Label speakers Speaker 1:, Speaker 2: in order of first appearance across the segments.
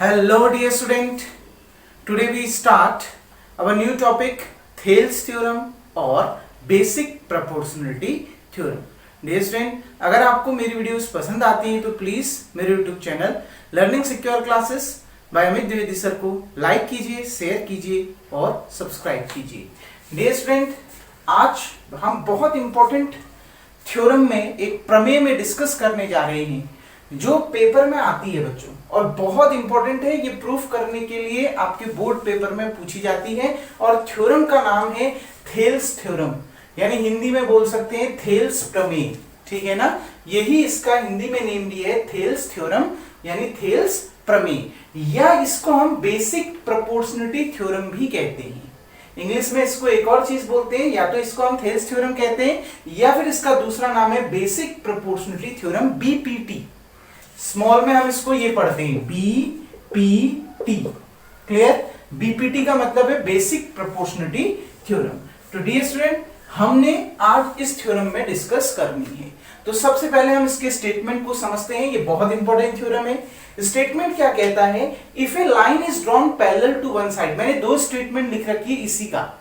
Speaker 1: Hello dear student, today we start our new topic Thales theorem or basic proportionality theorem. Dear student, अगर आपको मेरी videos पसंद आती हैं तो प्लीज मेरे YouTube channel learning secure classes bye Amit Dwivedi sir को लाइक कीजिए, शेयर कीजिए और सब्सक्राइब कीजिए. डियर स्टूडेंट, आज हम बहुत इंपॉर्टेंट थ्योरम में एक प्रमेय में डिस्कस करने जा रहे हैं जो पेपर में आती है बच्चों, और बहुत इंपॉर्टेंट है. ये प्रूफ करने के लिए आपके बोर्ड पेपर में पूछी जाती है और थ्योरम का नाम है थेल्स थ्योरम, यानी हिंदी में बोल सकते हैं थेल्स प्रमेय. ठीक है ना, यही इसका हिंदी में नेम भी है, थेल्स थ्योरम यानी थेल्स प्रमेय, या इसको हम बेसिक प्रोपोर्शनलिटी थ्योरम भी कहते हैं. इंग्लिश में इसको एक और चीज बोलते हैं, या तो इसको हम थेल्स थ्योरम कहते हैं या फिर इसका दूसरा नाम है basic proportionality theorem, BPT. Small में हम इसको ये पढ़ते हैं बीपीटी. क्लियर? बीपीटी का मतलब है बेसिक प्रोपोर्शनलिटी थ्योरम. तो डियर स्टूडेंट, हमने आज इस थ्योरम में डिस्कस करनी है. तो सबसे पहले हम इसके स्टेटमेंट को समझते हैं. ये बहुत इंपॉर्टेंट थ्योरम है. स्टेटमेंट क्या कहता है? If a line is drawn parallel to one side. मैंने दो स्टेटमेंट लिख रखी है इसी का.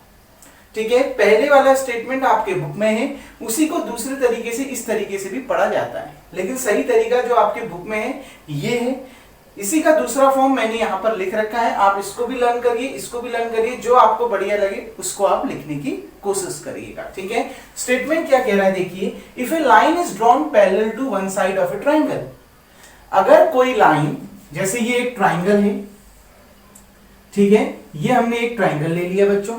Speaker 1: ठीक है, पहले वाला स्टेटमेंट आपके बुक में है, उसी को दूसरे तरीके से इस तरीके से भी पढ़ा जाता है, लेकिन सही तरीका जो आपके बुक में है ये है. इसी का दूसरा फॉर्म मैंने यहाँ पर लिख रखा है. आप इसको भी लर्न करिए, इसको भी लर्न करिए, जो आपको बढ़िया लगे उसको आप लिखने की कोशिश करिएगा. ठीक है, स्टेटमेंट क्या कह रहा है देखिए. If a line is drawn parallel to one side of a triangle. अगर कोई लाइन, जैसे ये एक ट्राइंगल है, ठीक है, ये हमने एक ट्राइंगल ले लिया बच्चों.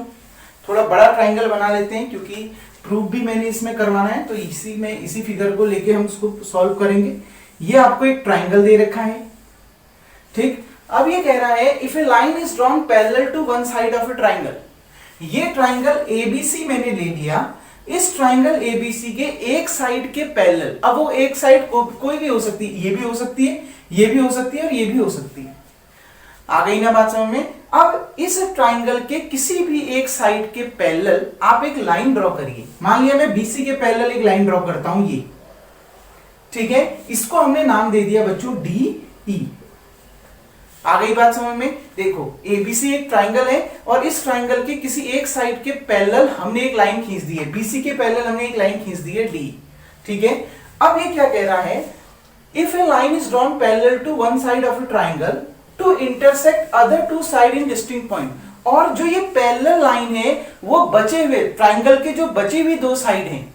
Speaker 1: थोड़ा बड़ा ट्राइंगल बना लेते हैं क्योंकि प्रूफ भी मैंने इसमें करवाना है, तो इसी फिगर को लेके हम उसको सॉल्व करेंगे. ये आपको एक ट्राइंगल दे रखा है. ठीक, अब ये कह रहा है if a line is drawn parallel to one side of a triangle. ये ट्राइंगल एबीसी मैंने ले लिया. इस ट्राइंगल एबीसी के एक साइड के पैरेलल, अब वो एक साइड कोई भी हो सकती है, ये भी हो सकती है, ये भी हो सकती है और ये भी हो सकती है. आ गई ना बात समझ में? अब इस ट्राइंगल के किसी भी एक साइड के पैरेलल आप एक लाइन ड्रॉ करिए. मान लिया मैं बीसी के पैरेलल एक लाइन ड्रॉ करता हूं, ये. ठीक है, इसको हमने नाम दे दिया बच्चों डीई. आ गई बात समझ में? देखो, एबीसी एक ट्राइंगल है और इस ट्राइंगल के किसी एक साइड के पैरेलल हमने एक लाइन खींच दी है, बीसी के पैरेलल हमने एक लाइन खींच दी है डी. ठीक है, अब ये क्या कह रहा है? If a line is drawn parallel to one side of a triangle to intersect other two side in distinct point. और जो ये पैरेलल लाइन है वो बचे हुए ट्राइंगल के जो बची हुई दो साइड हैं,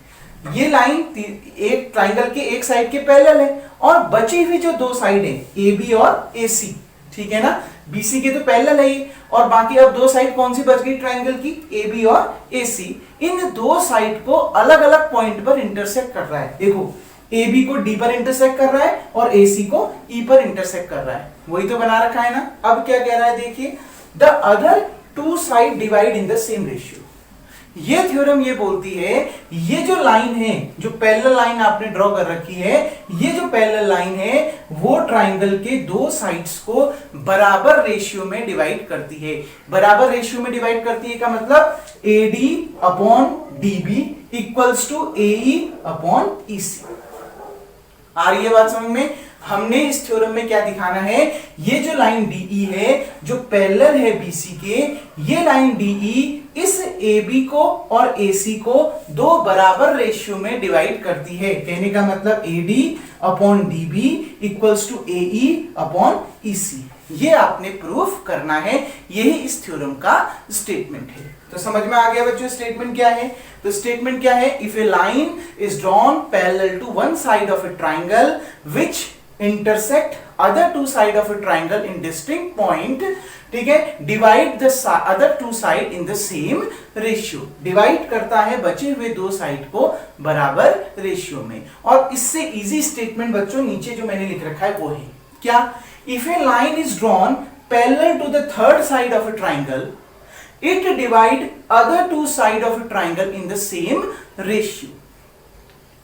Speaker 1: ये लाइन एक ट्राइंगल के एक साइड के पैरेलल है और बची हुई जो दो साइड है ए बी और ए सी. ठीक है ना, बीसी के तो पैरेलल है ये, और बाकी अब दो साइड कौन सी बच गई ट्राइंगल की? ए बी और ए सी. इन दो साइड को अलग अलग पॉइंट पर इंटरसेक्ट कर रहा है. देखो, ए बी को डी पर इंटरसेक्ट कर रहा है और ए सी को ई पर इंटरसेक्ट कर रहा है. वही तो बना रखा है ना. अब क्या कह रहा है देखिए, the other two side divide in the same ratio. ये थ्योरम ये बोलती है ये जो लाइन है, जो पैरेलल लाइन आपने ड्रॉ कर रखी है, ये जो पैरेलल लाइन है वो ट्राइंगल के दो साइड्स को बराबर रेशियो में डिवाइड करती है. बराबर रेशियो में डिवाइड करती है का मतलब AD upon DB equals to AE upon EC. आ रही है बात समझ में? हमने इस थ्योरम में क्या दिखाना है, ये जो लाइन DE है जो पैरेलल है BC के, ये लाइन DE इस AB को और AC को दो बराबर रेशियो में डिवाइड करती है. कहने का मतलब AD upon DB equals to AE upon EC. ये आपने प्रूफ करना है. यही इस थ्योरम का स्टेटमेंट है. तो समझ में आ गया बच्चों स्टेटमेंट क्या है? तो स्टेटमेंट क्या है? If a line is drawn parallel to one side of a triangle which intersect other two side of a triangle in distinct point. ठीक है, divide the other two side in the same ratio. Divide करता है बचे हुए दो side को बराबर ratio में. और इससे इजी स्टेटमेंट बच्चों नीचे जो मैंने लिख रखा है वो है क्या? If a line is drawn parallel to the third side of a triangle it divide other two side of a triangle in the same ratio.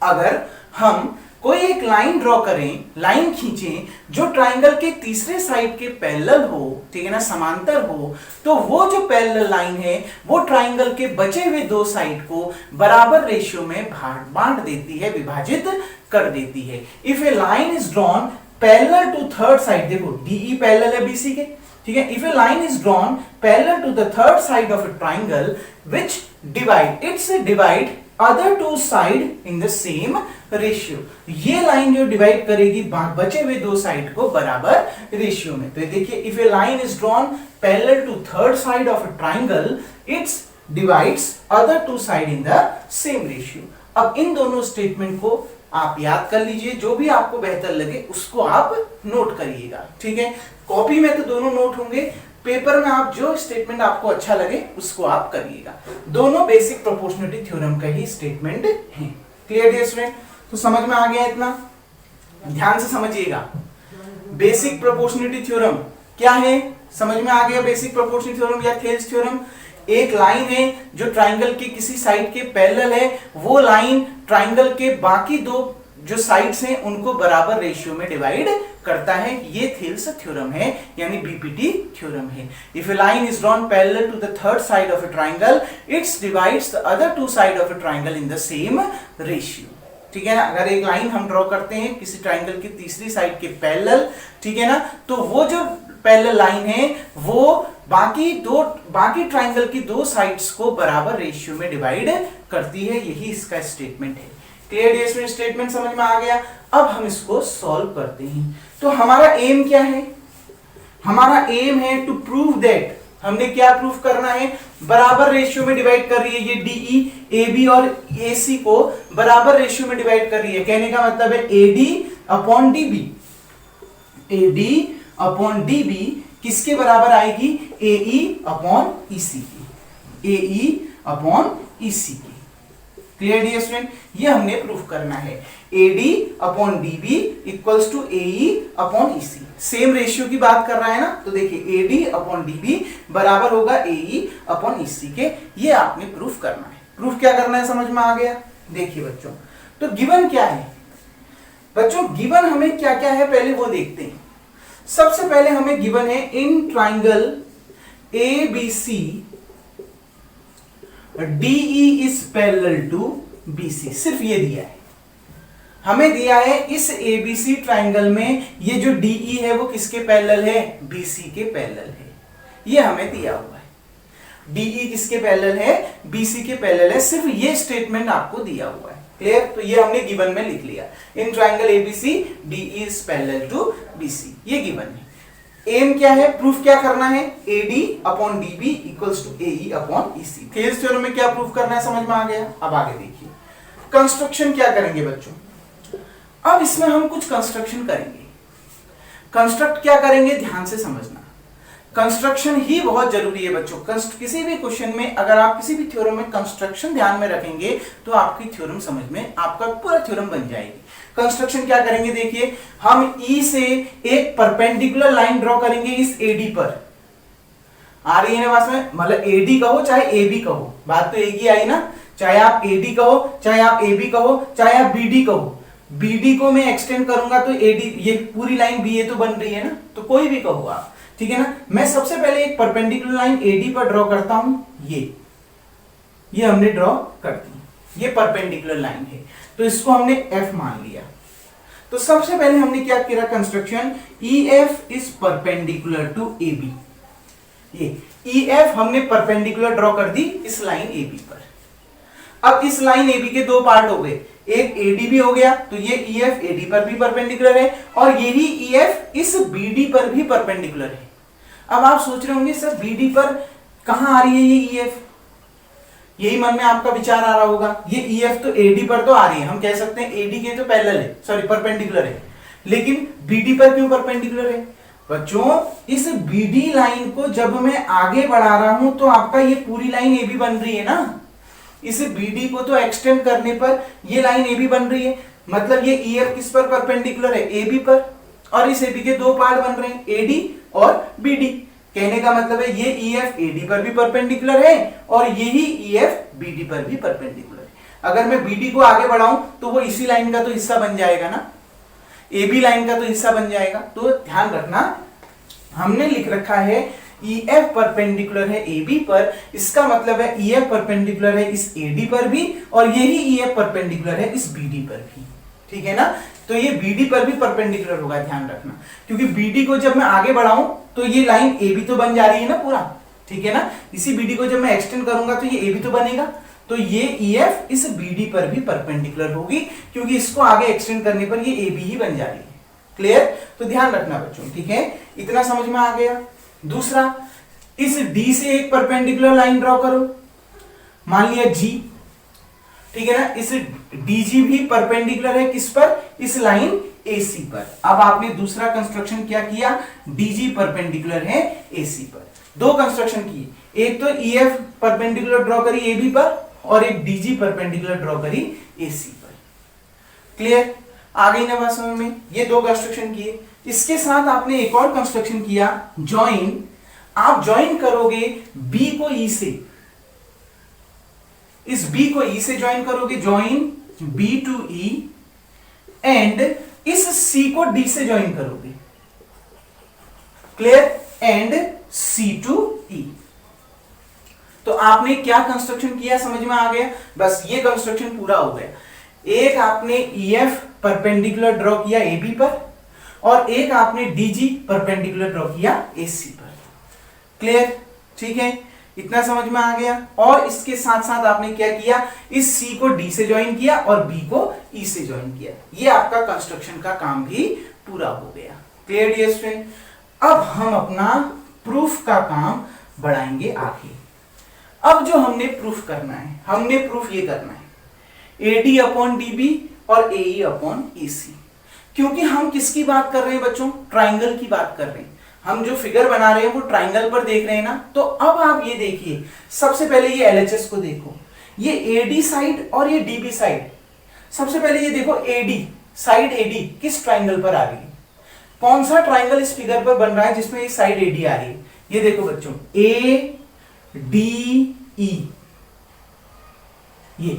Speaker 1: अगर हम कोई एक लाइन ड्रॉ करें, लाइन खींचें जो ट्राइंगल के तीसरे साइड के पैरेलल हो, ठीक है ना, समांतर हो, तो वो जो पैरेलल लाइन है वो ट्राइंगल के बचे हुए दो साइड को बराबर रेशियो में बांट देती है, विभाजित कर देती है. If a line is drawn parallel to third side, देखो डीई पैरेलल है बीसी के, ठीक है। If a line is drawn parallel to the third side of a triangle which divide other two side in the same ratio, ये line जो divide करेगी बचे हुए दो साइड को बराबर रेशियो में। तो देखिए, if a line is drawn parallel to third side of a triangle its divides other two side in the same ratio. अब इन दोनों स्टेटमेंट को आप याद कर लीजिए, जो भी आपको बेहतर लगे उसको आप नोट करिएगा, ठीक है। कॉपी में तो दोनों नोट होंगे, पेपर में आप जो स्टेटमेंट आपको अच्छा लगे उसको आप करिएगा। दोनों बेसिक प्रोपोर्शनलिटी थ्योरम का ही स्टेटमेंट है। Clear dear student? तो समझ में आ गया इतना? ध्यान से समझिएगा। बेसिक प्रोपोर्शनलिटी थ्योरम क्या है? समझ में आ गया बेसिक प्रोपोर्शनलिटी थ्योरम या थेल्स थ्योरम? एक लाइन है जो ट्राइंगल के किसी साइड के पैरेलल है, वो लाइन ट्राइंगल के बाकी दो जो साइड्स हैं उनको बराबर रेशियो में डिवाइड करता है। ये थेल्स थ्योरम है, यानी बीपीटी थ्योरम है। If a line is drawn parallel to the third side of a triangle its divides the other two side of a triangle in the same ratio, ठीक है ना। अगर एक लाइन हम draw करते हैं किसी ट्राइंगल की तीसरी साइड के पैरेलल, ठीक है ना, तो वो जो पैरेलल लाइन है वो बाकी ट्राइंगल की दो साइड्स को बराबर रेशियो में डिवाइड करती है। यही इसका स्टेटमेंट है। Clear dear? स्टेटमेंट समझ में आ गया? अब हम इसको सॉल्व करते हैं। तो हमारा एम क्या है? हमारा एम है टू प्रूव दैट, हमने क्या प्रूव करना है? बराबर रेशियो में डिवाइड कर रही है ये डीई, एबी और एसी को बराबर रेशियो में डिवाइड कर रही है। कहने का मतलब है AD upon DB, AD upon DB किसके बराबर आएगी? एई अपॉन ईसी की, एई अपॉन ईसी की। Clear dear student? ये हमने प्रूफ करना है। AD upon DB equals to AE upon EC. Same ratio की बात कर रहा है ना, तो देखिए एडी अपॉन डीबी बराबर होगा एई अपॉन ईसी के। ये आपने प्रूफ करना है। प्रूफ क्या करना है समझ में आ गया? देखिए बच्चों, तो गिवन क्या है? बच्चों गिवन हमें क्या क्या है पहले वो देखते हैं। सबसे पहले हमें गिवन है in triangle ABC DE is parallel to BC। सिर्फ ये दिया है, हमें दिया है इस ABC ट्राइंगल में ये जो DE है वो किसके पैरेलल है? BC के पैरेलल है। ये हमें दिया हुआ है। DE किसके पैरेलल है? BC के पैरेलल है। सिर्फ ये स्टेटमेंट आपको दिया हुआ है। क्लियर? तो ये हमने गिवन में लिख लिया, in triangle ABC DE is parallel to BC। ये गिवन है। एम क्या है? प्रूफ क्या करना है? AD upon DB equals to AE upon EC। Thales theorem में क्या प्रूफ करना है समझ में आ गया? अब आगे देखिए कंस्ट्रक्शन क्या करेंगे बच्चों। अब इसमें हम कुछ कंस्ट्रक्शन करेंगे। कंस्ट्रक्ट क्या करेंगे ध्यान से समझना। कंस्ट्रक्शन ही बहुत जरूरी है बच्चों। किसी भी क्वेश्चन में अगर आप किसी भी थ्योरम में कंस्ट्रक्शन ध्यान में रखेंगे तो आपकी थ्योरम समझ में, आपका पूरा थ्योरम बन जाएगी। कंस्ट्रक्शन क्या करेंगे? देखिए, हम E से एक परपेंडिकुलर लाइन ड्रॉ करेंगे इस AD पर। आ रही है ना बात में? मतलब AD कहो चाहे AB कहो, बात तो एक ही आई ना। चाहे आप AD कहो, चाहे आप AB कहो, चाहे आप BD कहो। BD को मैं एक्सटेंड करूंगा तो AD, ये पूरी लाइन BA तो बन रही है ना, तो कोई भी कहो आप, ठीक है ना। मैं सबसे पहले एक परपेंडिकुलर लाइन AD पर ड्रॉ करता हूं। ये हमने ड्रॉ कर दी, ये परपेंडिकुलर लाइन है, तो इसको हमने F मान लिया। तो सबसे पहले हमने क्या किया construction? EF is perpendicular to AB। ये EF हमने परपेंडिकुलर ड्रॉ कर दी इस लाइन AB पर। अब इस लाइन AB के दो पार्ट हो गए, एक AD भी हो गया, तो ये EF AD पर भी परपेंडिकुलर है और यही EF इस BD पर भी परपेंडिकुलर है। अब आप सोच रहे होंगे सर BD पर कहां आ रही है ये EF? यही मन में आपका विचार आ रहा होगा। ये EF तो AD पर तो आ रही है, हम कह सकते हैं AD के तो पैरेलल है, सॉरी परपेंडिकुलर है, लेकिन BD पर क्यों परपेंडिकुलर है? बच्चों इस BD लाइन को जब मैं आगे बढ़ा रहा हूं तो आपका ये पूरी लाइन AB बन रही है ना। इस BD को तो एक्सटेंड करने पर ये लाइन AB बन रही है, मतलब ये EF किस पर परपेंडिकुलर है? AB पर। और इस AB के दो पार्ट बन रहे हैं, AD और BD। कहने का मतलब है ये EF AD पर भी परपेंडिकुलर है और यही EF BD पर भी परपेंडिकुलर है। अगर मैं BD को आगे बढ़ाऊं तो वो इसी लाइन का तो हिस्सा बन जाएगा ना, AB लाइन का तो हिस्सा बन जाएगा। तो ध्यान रखना, हमने लिख रखा है EF परपेंडिकुलर है AB पर, इसका मतलब है EF परपेंडिकुलर है इस AD पर भी और यही EF परपेंडिकुलर है इस BD पर भी। ठीक है ना। तो ये बीडी पर भी परपेंडिकुलर होगा, ध्यान रखना, क्योंकि बीडी को जब मैं आगे बढ़ाऊं तो ये लाइन ए भी तो बन जा रही है ना पूरा, ठीक है ना। इसी बीडी को जब मैं एक्सटेंड करूंगा तो ये ए भी तो बनेगा, तो ये ईएफ इस बीडी पर भी परपेंडिकुलर होगी, क्योंकि इसको आगे एक्सटेंड करने पर ये ए बी ही बन जा रही है। क्लियर? तो ध्यान रखना बच्चों, ठीक है, इतना समझ में आ गया। दूसरा, इस डी से एक परपेंडिकुलर लाइन ड्रॉ करो, मान लिया जी, ठीक है ना। इस डीजी भी परपेंडिकुलर है किस पर? इस लाइन एसी पर। अब आपने दूसरा कंस्ट्रक्शन क्या किया? डीजी परपेंडिकुलर है एसी पर। दो कंस्ट्रक्शन किए, एक तो ईएफ परपेंडिकुलर ड्रॉ करी एबी पर और एक डीजी परपेंडिकुलर ड्रॉ करी एसी पर। क्लियर? आ गई ना बात समझ में? ये दो कंस्ट्रक्शन किए। इसके साथ आपने एक और कंस्ट्रक्शन किया, ज्वाइन। आप ज्वाइन करोगे बी को ई से, इस बी को ई से ज्वाइन करोगे, join B to E, and इस सी को डी से ज्वाइन करोगे। Clear? And C to E. तो आपने क्या कंस्ट्रक्शन किया, समझ में आ गया? बस ये कंस्ट्रक्शन पूरा हो गया। एक आपने ईएफ परपेंडिकुलर ड्रॉ किया एबी पर और एक आपने डीजी परपेंडिकुलर ड्रॉ किया एसी पर। क्लियर? ठीक है, इतना समझ में आ गया। और इसके साथ साथ आपने क्या किया, इस सी को डी से ज्वाइन किया और बी को ई से ज्वाइन किया। ये आपका कंस्ट्रक्शन का काम भी पूरा हो गया। Clear dear student? अब हम अपना प्रूफ का काम बढ़ाएंगे आगे। अब जो हमने प्रूफ करना है, हमने प्रूफ ये करना है एडी अपॉन डीबी और एई अपॉन एसी। क्योंकि हम किसकी बात कर रहे हैं बच्चों? ट्राइंगल की बात कर रहे हैं। हम जो फिगर बना रहे हैं वो ट्राइंगल पर देख रहे हैं ना। तो अब आप ये देखिए, सबसे पहले ये एलएचएस को देखो, ये एडी साइड और ये डीबी साइड। सबसे पहले ये देखो, एडी साइड, एडी किस ट्राइंगल पर आ रही है? कौन सा ट्राइंगल इस फिगर पर बन रहा है जिसमें ये साइड एडी आ रही है? ये देखो बच्चों, ए डी ई, ये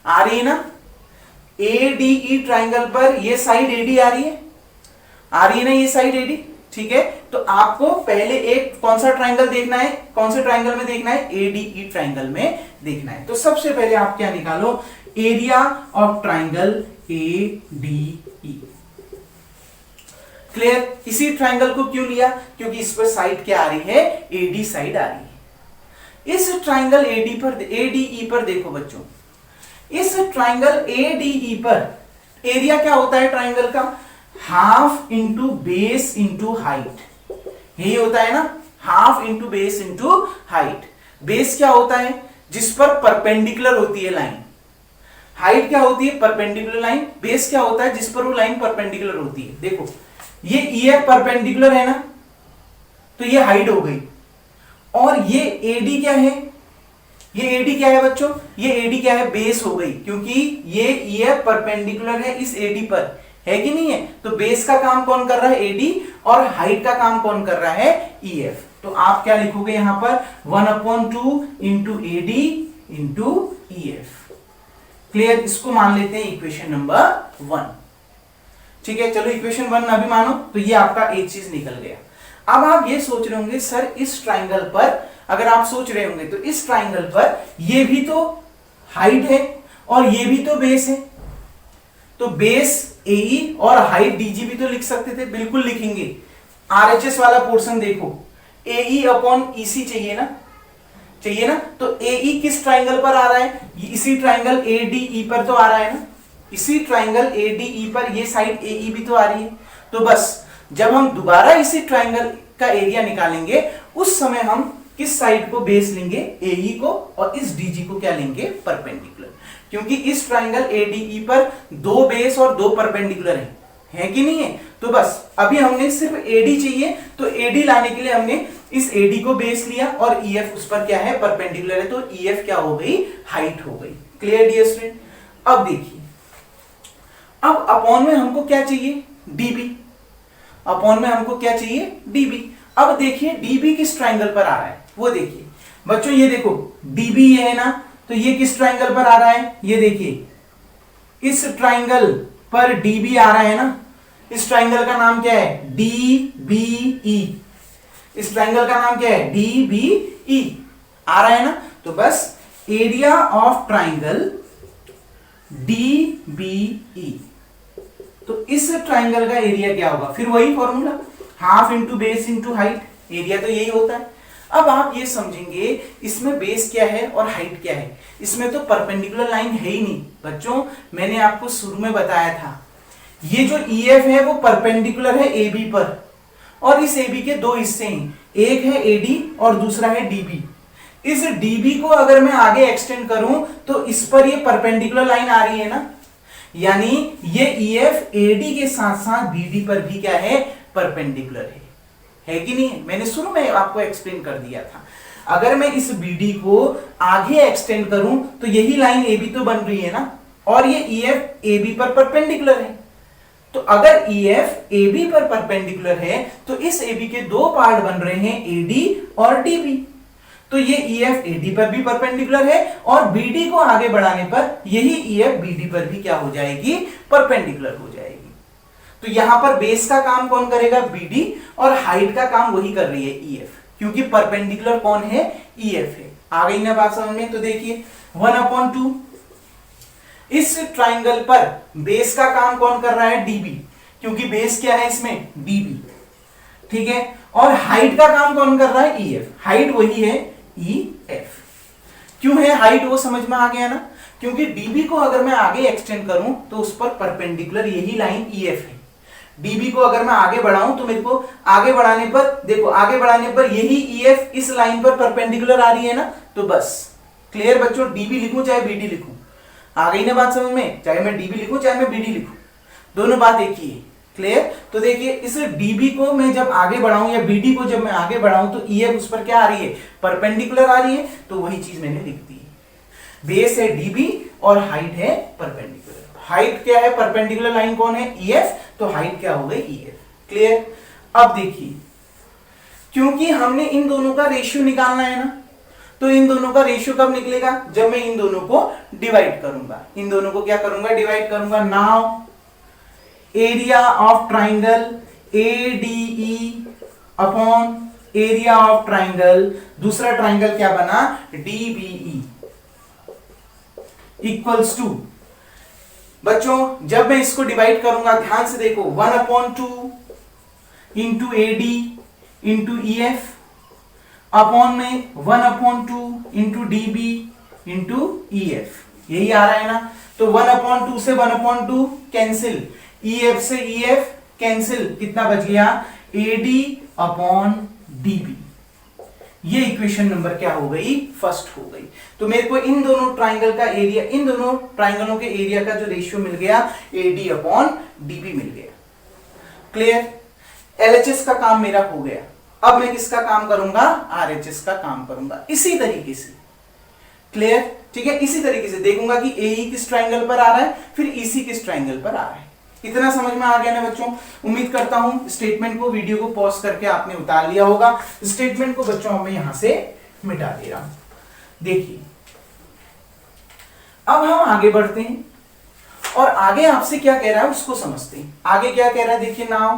Speaker 1: आ रही है ना। ए डी ई ट्राइंगल पर ये साइड एडी आ रही है, आ रही है ना ये साइड एडी। ठीक है, तो आपको पहले एक कौन सा ट्राइंगल देखना है, कौन से ट्राइंगल में देखना है? एडीई ट्राइंगल में देखना है। तो सबसे पहले आप क्या निकालो? Area of triangle ADE. Clear? इसी ट्राइंगल को क्यों लिया? क्योंकि इस पर साइड क्या आ रही है? एडी साइड आ रही है। इस ट्राइंगल एडीई पर देखो बच्चों, इस ट्राइंगल एडीई पर एरिया क्या होता है ट्राइंगल का? Half into base into height. यही होता है ना, half into base into height. Base क्या होता है? जिस पर परपेंडिकुलर होती है लाइन। हाइट क्या होती है? Perpendicular line. बेस क्या होता है? जिस पर वो लाइन परपेंडिकुलर होती है। देखो ये ईएफ परपेंडिकुलर है ना, तो ये हाइट हो गई। और ये एडी क्या है? ये एडी क्या है बच्चों? ये एडी क्या है? बेस हो गई, क्योंकि ये ईएफ परपेंडिकुलर है इस एडी पर, है कि नहीं है? तो बेस का काम कौन कर रहा है? एडी। और हाइट का काम कौन कर रहा है? ईएफ। तो आप क्या लिखोगे यहां पर? 1/2 into AD into EF. Clear? इसको मान लेते हैं इक्वेशन नंबर 1। ठीक है, चलो इक्वेशन 1 ना भी मानो तो ये आपका एक चीज निकल गया। अब आप ये सोच रहे होंगे सर इस ट्राइंगल पर, अगर आप सोच रहे होंगे तो इस ट्राइंगल पर ये भी तो हाइट है और ये भी तो बेस है, तो बेस एई और हाइट डीजी भी तो लिख सकते थे। बिल्कुल लिखेंगे। आरएचएस वाला पोर्शन देखो, एई अपॉन ईसी चाहिए ना, चाहिए ना। तो एई किस ट्राइंगल पर आ रहा है? इसी ट्राइंगल एडीई पर तो आ रहा है ना। इसी ट्राइंगल एडीई पर ये साइड एई भी तो आ रही है। तो बस जब हम दोबारा इसी ट्राइंगल का एरिया निकालेंगे उस समय हम किस साइड को बेस लेंगे? एई को, और इस डीजी को क्या लेंगे? परपेंडिकुलर। क्योंकि इस ट्राइंगल एडीई पर 2 बेस और 2 परपेंडिकुलर है कि नहीं है? तो बस अभी हमने सिर्फ एडी चाहिए, तो एडी लाने के लिए हमने इस एडी को बेस लिया और ईएफ उस पर क्या है? परपेंडिकुलर है, तो ईएफ क्या हो गई? हाइट हो गई। Clear dear student? अब देखिए, अब अपॉन में हमको क्या चाहिए? डीबी। अपॉन में हमको क्या चाहिए? डीबी। अब देखिए डीबी किस ट्राइंगल पर आ रहा है वो देखिए बच्चों। ये देखो डीबी ये है ना, तो ये किस ट्राइंगल पर आ रहा है? ये देखिए इस ट्राइंगल पर डीबी आ रहा है ना। इस ट्राइंगल का नाम क्या है? डीबीई। इस ट्राइंगल का नाम क्या है? डीबीई आ रहा है ना। तो बस एरिया ऑफ ट्राइंगल DBE। तो इस ट्राइंगल का एरिया क्या होगा, फिर वही formula, half into base into height, area तो यही होता है। अब आप ये समझेंगे इसमें बेस क्या है और हाइट क्या है, इसमें तो परपेंडिकुलर लाइन है ही नहीं बच्चों। मैंने आपको शुरू में बताया था ये जो EF है वो परपेंडिकुलर है AB पर, और इस AB के दो हिस्से हैं, एक है AD और दूसरा है DB। इस DB को अगर मैं आगे एक्सटेंड करूं तो इस पर ये परपेंडिकुलर लाइन आ रही है ना, यानी ये EF AD के साथ साथ BD पर भी क्या है, परपेंडिकुलर है कि नहीं? मैंने शुरू में आपको एक्सप्लेन कर दिया था। अगर मैं इस BD को आगे एक्सटेंड करूं तो यही लाइन AB तो बन रही है ना, और ये EF AB पर परपेंडिकुलर है। तो अगर EF AB पर परपेंडिकुलर है तो इस AB के दो पार्ट बन रहे हैं AD और DB। तो ये EF AD पर भी परपेंडिकुलर है और BD को आगे बढ़ाने पर यही EF BD पर भी क्या हो जाएगी, परपेंडिकुलर हो जाएगी। तो यहां पर बेस का काम कौन करेगा, BD, और हाइट का काम वही कर रही है EF, क्योंकि परपेंडिकुलर कौन है, EF है। आ गई ना बात समझ में? तो देखिए 1/2, इस ट्राइंगल पर बेस का काम कौन कर रहा है, DB, क्योंकि बेस क्या है इसमें, DB, ठीक है। और हाइट का काम कौन कर रहा है, EF, हाइट वही है EF। क्यों है हाइट, वो समझ में आ गया ना, क्योंकि DB को अगर मैं आगे एक्सटेंड करूं तो उस पर परपेंडिकुलर यही लाइन EF है। DB को अगर मैं आगे बढ़ाऊं तो मेरे को आगे बढ़ाने पर, देखो आगे बढ़ाने पर यही EF इस लाइन पर परपेंडिकुलर आ रही है ना। तो बस क्लियर बच्चों, DB लिखूं चाहे BD लिखूं, आ गई ना बात समझ में? चाहे मैं DB लिखूं चाहे मैं BD लिखूं, दोनों बात एक ही है। क्लियर? तो देखिए इस DB को मैं जब आगे बढ़ाऊं या BD को जब मैं आगे बढ़ाऊं तो EF उस पर क्या आ रही है, परपेंडिकुलर आ रही है। तो वही चीज मैंने लिख दी, बेस है DB और हाइट है परपेंडिकुलर। हाइट क्या है, परपेंडिकुलर लाइन कौन है, EF, तो हाइट क्या हो गई, EF। क्लियर? अब देखिए क्योंकि हमने इन दोनों का रेशियो निकालना है ना, तो इन दोनों का रेशियो कब निकलेगा, जब मैं इन दोनों को डिवाइड करूंगा। इन दोनों को क्या करूंगा, डिवाइड करूंगा। Now area of triangle ADE upon area of triangle, दूसरा ट्राइंगल क्या बना, DBE, इक्वल्स टू, बच्चों जब मैं इसको डिवाइड करूंगा ध्यान से देखो, 1/2 into AD into EF upon में 1/2 इंटू DB इंटू EF, यही आ रहा है ना। तो 1/2 से 1/2 कैंसिल, EF से EF कैंसिल, कितना बच गया, AD अपॉन DB। ये इक्वेशन नंबर क्या हो गई, फर्स्ट हो गई। तो मेरे को इन दोनों ट्राइंगल का एरिया, इन दोनों ट्राइंगलों के एरिया का जो रेशियो मिल गया, AD अपॉन DB मिल गया। क्लियर? LHS का काम मेरा हो गया। अब मैं किसका काम करूंगा, RHS का काम करूंगा इसी तरीके से। क्लियर? ठीक है, इसी तरीके से देखूंगा कि AE किस ट्राइंगल पर आ रहा है, फिर EC किस ट्राइंगल पर आ रहा है। इतना समझ में आ गया ना बच्चों? उम्मीद करता हूं स्टेटमेंट को, वीडियो को पॉज करके आपने उतार लिया होगा। स्टेटमेंट को बच्चों मैं यहां से मिटा दे रहा हूं। देखिए अब हम आगे बढ़ते हैं और आगे आपसे क्या कह रहा है उसको समझते हैं। आगे क्या कह रहा है, देखिए नाउ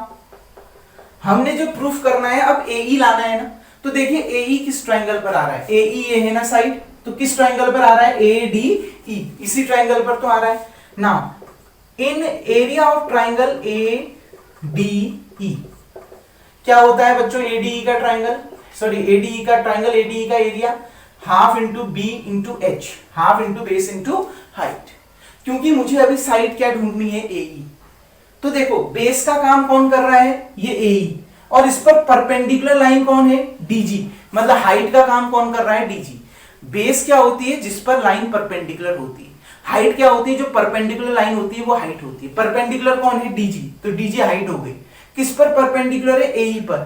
Speaker 1: हमने जो प्रूफ करना है, अब AE लाना है ना। तो देखिए AE किस ट्राइंगल पर आ रहा है, AE ये है ना साइड, तो किस ट्राइंगल पर आ रहा है, ADE, इसी ट्राइंगल पर तो आ रहा है। Now in area of triangle ADE क्या होता है बच्चों, ADE का ट्राइंगल, सॉरी ADE का ट्राइंगल, ADE का area half into B into H, half into base into height. क्योंकि मुझे अभी साइड क्या ढूंढनी है, AE। तो देखो बेस का काम कौन कर रहा है, ये AE, और इस पर परपेंडिकुलर लाइन कौन है, DG, मतलब हाइट का काम कौन कर रहा है, DG। बेस क्या होती है, जिस पर लाइन परपेंडिकुलर होती है। हाइट क्या होती है, जो परपेंडिकुलर लाइन होती है वो हाइट होती है। परपेंडिकुलर कौन है, DG, तो DG हाइट हो गई। किस पर परपेंडिकुलर है, AE पर,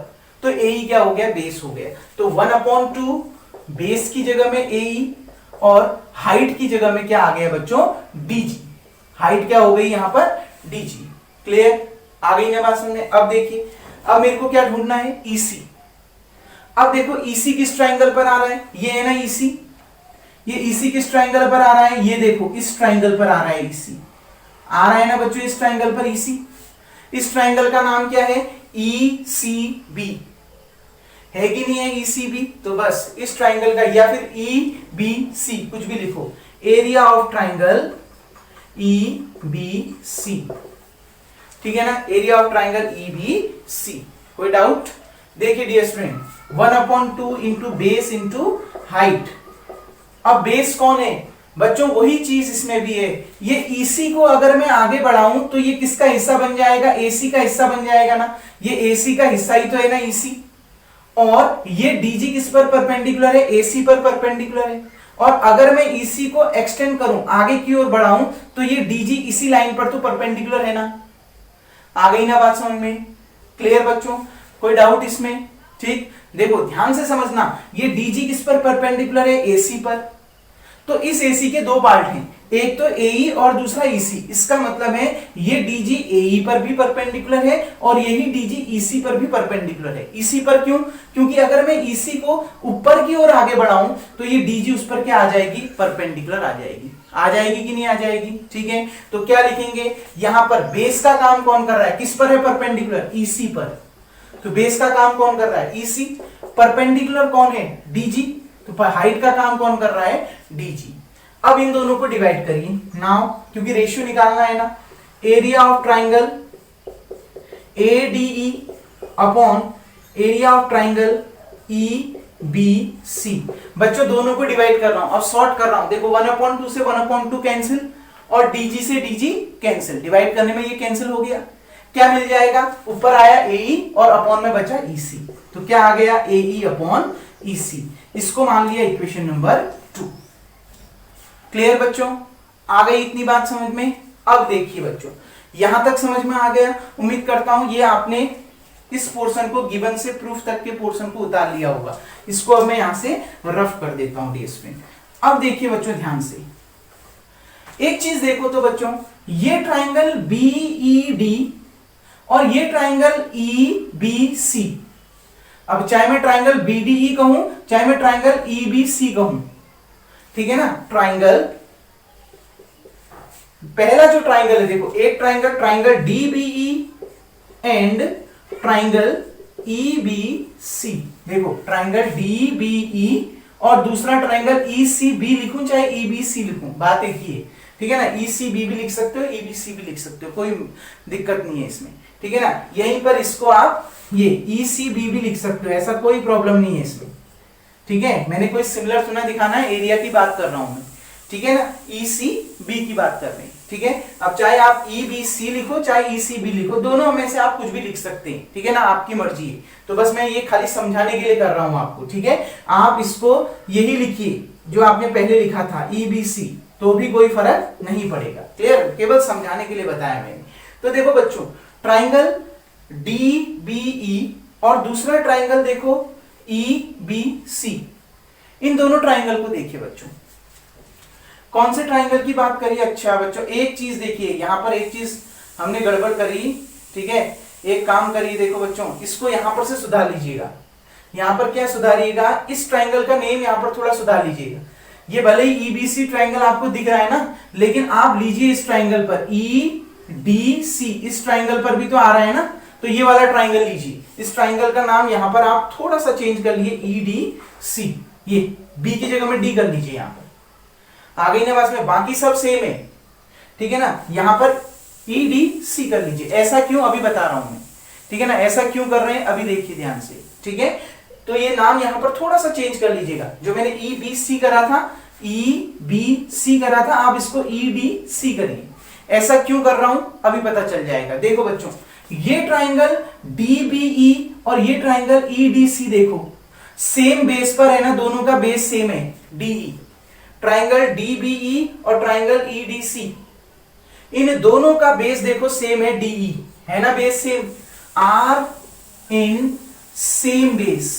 Speaker 1: तो AE क्या हो गया, बेस हो गया। तो 1/2 बेस की जगह में AE और हाइट की जगह में क्या आ गया बच्चों, DG। हाइट क्या हो गई यहां पर, DG। क्लियर? आ गई ना बात समझ में? अब देखिए अब मेरे को क्या ढूंढना है, EC। अब देखो EC किस ट्राइंगल पर आ रहा है, ये है ना EC, ये EC किस ट्राइंगल पर आ रहा है, ये देखो इस ट्राइंगल पर आ रहा है EC, आ रहा है ना बच्चों इस ट्राइंगल पर EC। इस ट्राइंगल का नाम क्या है, ECB, है कि नहीं है ECB? तो बस इस ट्राइंगल का, या फिर EBC कुछ भी लिखो, एरिया ऑफ ट्राइंगल EBC, ठीक है ना, एरिया ऑफ ट्राइंगल EBC। कोई डाउट? देखिए dear student, 1/2 into base into height. अब बेस कौन है बच्चों? वही चीज इसमें भी है। ये EC को अगर मैं आगे बढ़ाऊं तो ये किसका हिस्सा बन जाएगा? AC का हिस्सा बन जाएगा ना। ये AC का हिस्सा ही तो है ना EC। और ये DG किस पर परपेंडिकुलर है? AC पर परपेंडिकुलर है। और अगर मैं EC को एक्सटेंड करूं, आगे की ओर बढ़ाऊं, तो ये DG इसी लाइन पर तो परपेंडिकुलर है ना। आ गई ना बात समझ में? क्लियर बच्चों? कोई डाउट इसमें? ठीक, देखो ध्यान से समझना, ये DG किस पर परपेंडिकुलर है? AC पर। तो इस AC के दो पार्ट हैं, एक तो AE और दूसरा EC। इसका मतलब है ये DG AE पर भी परपेंडिकुलर है और यही DG EC पर भी परपेंडिकुलर है। EC पर क्यों? क्योंकि अगर मैं EC को ऊपर की ओर आगे बढ़ाऊं तो ये DG उस पर क्या आ जाएगी? परपेंडिकुलर आ जाएगी। आ जाएगी कि नहीं आ जाएगी? ठीक है, तो क्या लिखेंगे यहां पर? बेस का काम कौन कर रहा है? किस पर है परपेंडिकुलर? EC पर। तो बेस का काम कौन कर रहा है? EC। परपेंडिकुलर कौन है? DG। तो हाइट का काम कौन कर रहा है? DG। अब इन दोनों को डिवाइड करिए नाउ, क्योंकि रेशियो निकालना है ना। Area of triangle ADE upon area of triangle EBC। बच्चों दोनों को डिवाइड कर रहा हूं, अब सॉर्ट कर रहा हूं। देखो 1/2 से 1/2 कैंसिल और DG से DG कैंसिल। डिवाइड करने में ये कैंसिल हो गया। क्या मिल जाएगा? ऊपर आया AE और अपॉन में बचा EC। तो क्या आ गया? AE upon EC। इसको मान लिया इक्वेशन नंबर 2। क्लियर बच्चों? आ गई इतनी बात समझ में? अब देखिए बच्चों, यहां तक समझ में आ गया। उम्मीद करता हूं ये आपने इस पोर्शन को, गिवन से प्रूफ तक के पोर्शन को उतार लिया होगा। इसको अब मैं यहां से रफ कर देता हूं डियर स्टूडेंट। अब देखिए बच्चों ध्यान से, एक चीज देखो तो बच्चों, ये ट्राइंगल BED और ये ट्राइंगल EBC। अब चाहे मैं ट्राइंगल BDE कहूं, चाहे मैं ट्राइंगल EBC कहूं, ठीक है ना। ट्राइंगल, पहला जो ट्राइंगल है देखो, एक triangle DBE and triangle EBC। देखो ट्राइंगल DBE और दूसरा ट्राइंगल ECB लिखूं चाहे EBC लिखूं, बात एक ही है, ठीक है ना। ECB भी लिख सकते हो, EBC भी लिख सकते हो, कोई दिक्कत नहीं है इसमें, ठीक है ना। यहीं पर इसको आप ये ECB भी लिख सकते हो, ऐसा कोई प्रॉब्लम नहीं है इसमें, ठीक है। मैंने कोई सिमिलर सुना दिखाना है, एरिया की बात कर रहा हूं मैं, ठीक है ना। ECB की बात कर रहे हैं, ठीक है। अब चाहे आप EBC लिखो चाहे ECB लिखो, दोनों में से आप कुछ भी लिख सकते हैं, ठीक है ना, आपकी मर्जी है। तो बस मैं ये खाली समझाने के लिए कर रहा हूं आपको, ठीक है। आप इसको यही लिखिए जो आपने पहले लिखा था EBC, तो भी कोई फर्क नहीं पड़ेगा। क्लियर? केवल समझाने के लिए बताया मैंने। तो देखो बच्चों, ट्राइंगल DBE और दूसरा ट्राइंगल देखो EBC, इन दोनों ट्राइंगल को देखिए बच्चों। कौन से ट्राइंगल की बात करिए? अच्छा बच्चों, एक चीज देखिए, यहां पर एक चीज हमने गड़बड़ करी, ठीक है। एक काम करिए, देखो बच्चों, इसको यहां पर से सुधार लीजिएगा। यहां पर क्या सुधारिएगा? इस ट्राइंगल का नेम यहां पर थोड़ा सुधार लीजिएगा। ये भले ही EBC ट्राइंगल आपको दिख रहा है ना, लेकिन आप लीजिए इस ट्राइंगल पर EDC, इस ट्राइंगल पर भी तो आ रहा है ना, तो ये वाला ट्राइंगल लीजिए। इस ट्राइंगल का नाम यहां पर आप थोड़ा सा चेंज कर लिए, EDC। ये B की जगह में D कर लीजिए यहां पर। आ गई ना बात में? बाकी सब सेम है, ठीक है ना। यहां पर EDC कर लीजिए। ऐसा क्यों? अभी बता रहा हूं मैं, ठीक है ना। ऐसा क्यों कर रहे हैं अभी देखिए ध्यान से, ठीक है। तो ये नाम यहां पर थोड़ा सा चेंज कर लीजिएगा। जो मैंने EBC करा था, EBC करा था, आप इसको EDC करिए। ऐसा क्यों कर रहा हूं अभी पता चल जाएगा। देखो बच्चों, ये ट्राइंगल DBE और ये ट्राइंगल EDC देखो सेम बेस पर है ना, दोनों का बेस सेम है DE। ट्राइंगल DBE और ट्राइंगल EDC, इन दोनों का बेस देखो सेम है, DE है ना, base same, are in same base,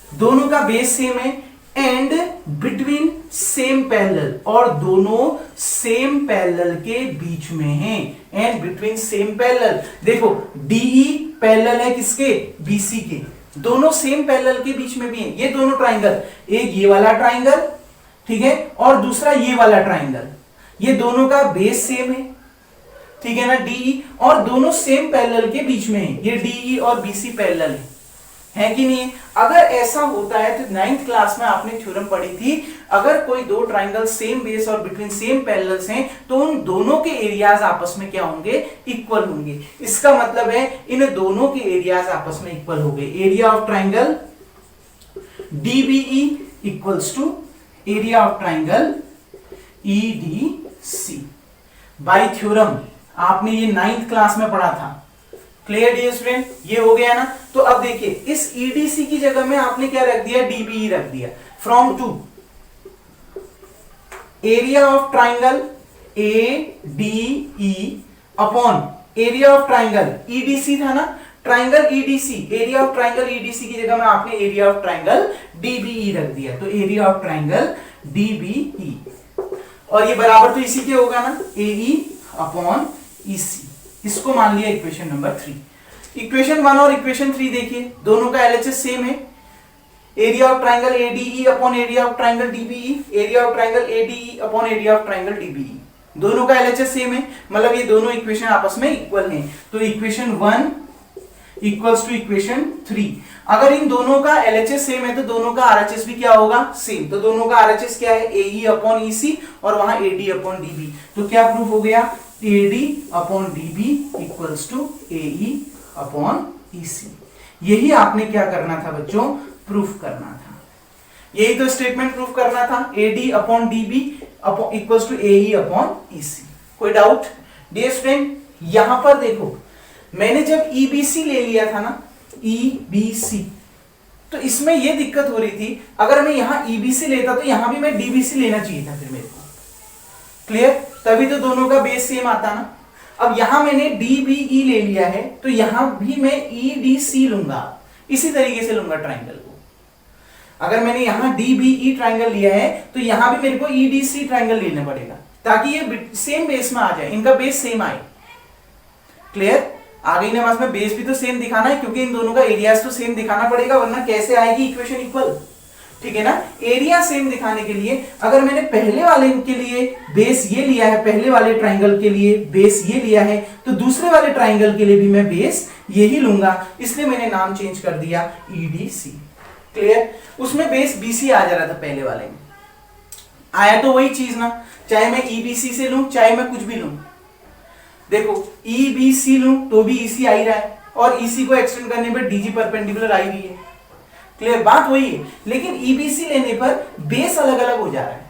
Speaker 1: दोनों का बेस सेम है, एंड बिटवीन सेम पैरेलल, और दोनों सेम पैरेलल के बीच में हैं, एंड बिटवीन सेम पैरेलल। देखो DE पैरेलल है किसके? BC के, दोनों सेम पैरेलल के बीच में भी हैं ये दोनों ट्राइंगल। एक ये वाला ट्राइंगल, ठीक है, और दूसरा ये वाला ट्राइंगल, ये दोनों का बेस सेम है, ठीक है ना, DE, और दोनों सेम पैरेलल के बीच में है, ये DE और BC पैरेलल है कि नहीं है? अगर ऐसा होता है तो 9th क्लास में आपने थ्योरम पढ़ी थी, अगर कोई दो ट्राइंगल सेम बेस और बिटवीन सेम पैरेलल्स हैं तो उन दोनों के एरियाज आपस में क्या होंगे? इक्वल होंगे। इसका मतलब है इन दोनों के एरियाज आपस में इक्वल हो गए। Area of triangle DBE equals to area of triangle EDC by theorem. आपने ये 9th क्लास में पढ़ा था। Clear dear student? ये हो गया ना। तो अब देखिए इस EDC की जगह में आपने क्या रख दिया? DBE रख दिया। From two area of triangle ADE upon area of triangle EDC था ना, triangle EDC, area of triangle EDC की जगह में आपने एरिया ऑफ ट्राइंगल DBE रख दिया। तो एरिया ऑफ ट्राइंगल DBE और ये बराबर तो इसी के होगा ना, AE अपॉन EC। इसको मान लिया इक्वेशन नंबर 3। इक्वेशन 1 और इक्वेशन 3 देखिए, दोनों का LHS सेम है। Area of triangle ADE upon area of triangle DBE, area of triangle ADE upon area of triangle DBE, दोनों का LHS सेम है, मतलब ये दोनों इक्वेशन आपस में इक्वल हैं। तो इक्वेशन 1 इक्वल्स टू इक्वेशन 3। अगर इन दोनों का LHS सेम है तो दोनों का RHS भी क्या होगा? सेम। तो दोनों का RHS क्या है? AE अपॉन EC और वहां AD अपॉन DB। तो क्या प्रूफ हो गया? AD upon DB equals to AE upon EC। यही आपने क्या करना था बच्चों? प्रूफ करना था। यही तो स्टेटमेंट प्रूफ करना था, AD upon DB equals to AE upon EC। कोई डाउट? डियर स्टूडेंट यहां पर देखो, मैंने जब EBC ले लिया था ना, EBC, तो इसमें यह दिक्कत हो रही थी, अगर मैं यहां EBC लेता तो यहां भी मैं DBC लेना चाहिए था फिर मेरे को। क्लियर? तभी तो दोनों का बेस सेम आता ना। अब यहां मैंने DBE ले लिया है तो यहां भी मैं EDC लूंगा, इसी तरीके से लूंगा ट्राइंगल को। अगर मैंने यहां DBE ट्राइंगल लिया है तो यहां भी मेरे को EDC ट्राइंगल लेना पड़ेगा ताकि ये सेम बेस में आ जाए, इनका बेस सेम आए। क्लियर? आ गई ना बात में? बेस भी तो सेम दिखाना है क्योंकि इन दोनों का एरियाज तो सेम दिखाना पड़ेगा, वरना कैसे आएगी इक्वेशन इक्वल? ठीक है ना। एरिया सेम दिखाने के लिए अगर मैंने पहले वाले के लिए बेस ये लिया है, पहले वाले ट्राइंगल के लिए बेस ये लिया है, तो दूसरे वाले ट्राइंगल के लिए भी मैं बेस यही लूंगा, इसलिए मैंने नाम चेंज कर दिया EDC। क्लियर? उसमें बेस BC आ जा रहा था पहले वाले में, आया तो वही चीज ना, चाहे मैं EBC से लूं चाहे मैं कुछ भी लूं। देखो EBC लूं तो भी EC आ ही रहा है और EC को एक्सटेंड करने पर DG परपेंडिकुलर आई भी है। क्लियर? बात वही है, लेकिन EBC लेने पर बेस अलग अलग हो जा रहा है,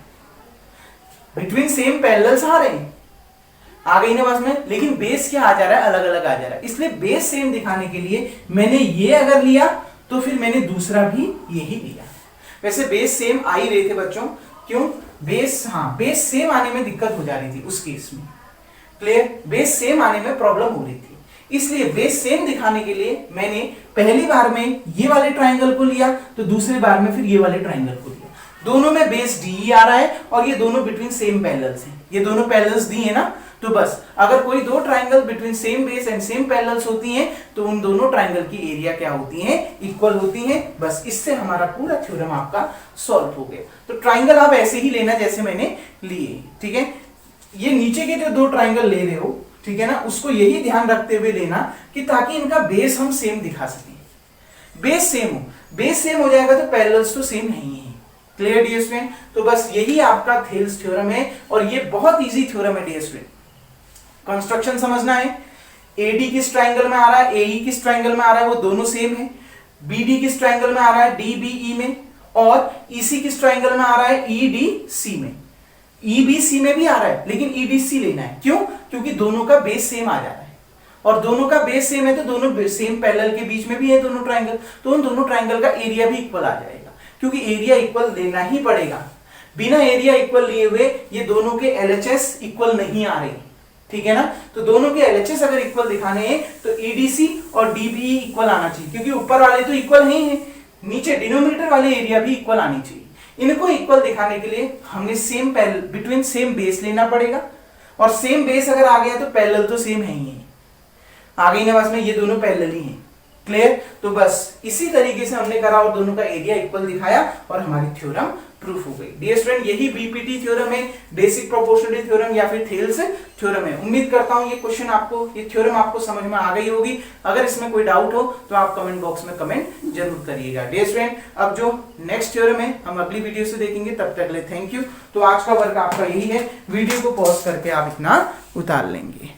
Speaker 1: बिटवीन सेम पैरेलल्स आ रहे हैं। आ गई ना बात में? लेकिन बेस क्या आ जा रहा है? अलग अलग आ जा रहा है। इसलिए बेस सेम दिखाने के लिए मैंने ये अगर लिया तो फिर मैंने दूसरा भी यही लिया। वैसे बेस सेम आ ही रहे थे बच्चों, क्यों? बेस, हाँ, बेस सेम आने में दिक्कत हो जा रही थी उस केस में। क्लियर? बेस सेम आने में प्रॉब्लम हो रही थी, इसलिए बेस सेम दिखाने के लिए मैंने पहली बार में ये वाले ट्राइंगल को लिया तो दूसरी बार में फिर ये वाले ट्राइंगल को लिया। दोनों में बेस DE आ रहा है और ये दोनों बिटवीन सेम पैरेलल्स हैं, ये दोनों पैरेलल्स दी है ना। तो बस अगर कोई दो triangle between same base and same parallels होती हैं तो उन दोनों ट्राइंगल की एरिया क्या होती हैं? इक्वल होती हैं। बस इससे हमारा पूरा थ्योरम आपका सॉल्व हो गया। तो ट्राइंगल आप ऐसे ही लेना जैसे मैंने लिए, ठीक है। ये नीचे के जो दो ट्राइंगल ले रहे हो, ठीक है ना, उसको यही ध्यान रखते हुए लेना कि ताकि इनका बेस हम सेम दिखा सकें। बेस सेम हो, बेस सेम हो जाएगा तो पैरेलल्स तो सेम नहीं है। Clear dear student? तो बस यही आपका थेल्स थ्योरम है और ये बहुत इजी थ्योरम है डियर स्टूडेंट। कंस्ट्रक्शन समझना है, AD किस ट्राइंगल में आ रहा है, AE किस ट्राइंगल में आ रहा है, वो दोनों सेम है। BD किस ट्राइंगल में आ रहा है, DBE में, और EC किस ट्राइंगल में आ रहा है, EDC में। EBC में भी आ रहा है लेकिन EDC लेना है, क्यों? क्योंकि दोनों का बेस सेम आ जा रहा है और दोनों का बेस सेम है तो दोनों सेम पैरेलल के बीच में भी है दोनों ट्राइंगल, तो उन दोनों ट्राइंगल का एरिया भी इक्वल आ जाएगा, क्योंकि एरिया इक्वल लेना ही पड़ेगा। बिना एरिया इक्वल लिए हुए ये दोनों के LHS इक्वल नहीं आ रहे, ठीक है ना। तो दोनों के LHS अगर इक्वल दिखाने हैं तो EDC और DBE इक्वल आना चाहिए, क्योंकि ऊपर वाले तो इक्वल नहीं है, नीचे डिनोमिनेटर वाले एरिया भी इक्वल आनी चाहिए। इनको इक्वल दिखाने के लिए हमने सेम बिटवीन सेम बेस लेना पड़ेगा, और सेम बेस अगर आ गया तो पैरेलल तो सेम है ही है। आ गई ना बस में? ये दोनों पैरेलल ही हैं। क्लियर? तो बस इसी तरीके से हमने करा और दोनों का एरिया इक्वल दिखाया और हमारी थ्योरम प्रूफ हो गई। डियर स्टूडेंट, यही बीपीटी थ्योरम है, बेसिक प्रोपोर्शनलिटी थ्योरम या फिर थेल्स थ्योरम है। उम्मीद करता हूं ये क्वेश्चन आपको, ये थ्योरम आपको समझ में आ गई होगी। अगर इसमें कोई डाउट हो तो आप कमेंट बॉक्स में कमेंट जरूर करिएगा। डियर स्टूडेंट, अब जो नेक्स्ट थ्योरम है हम अगली वीडियो से देखेंगे, तब तक के लिए थैंक यू। तो आज का वर्क आपका यही है, वीडियो को पॉज करके आप इतना उतार लेंगे।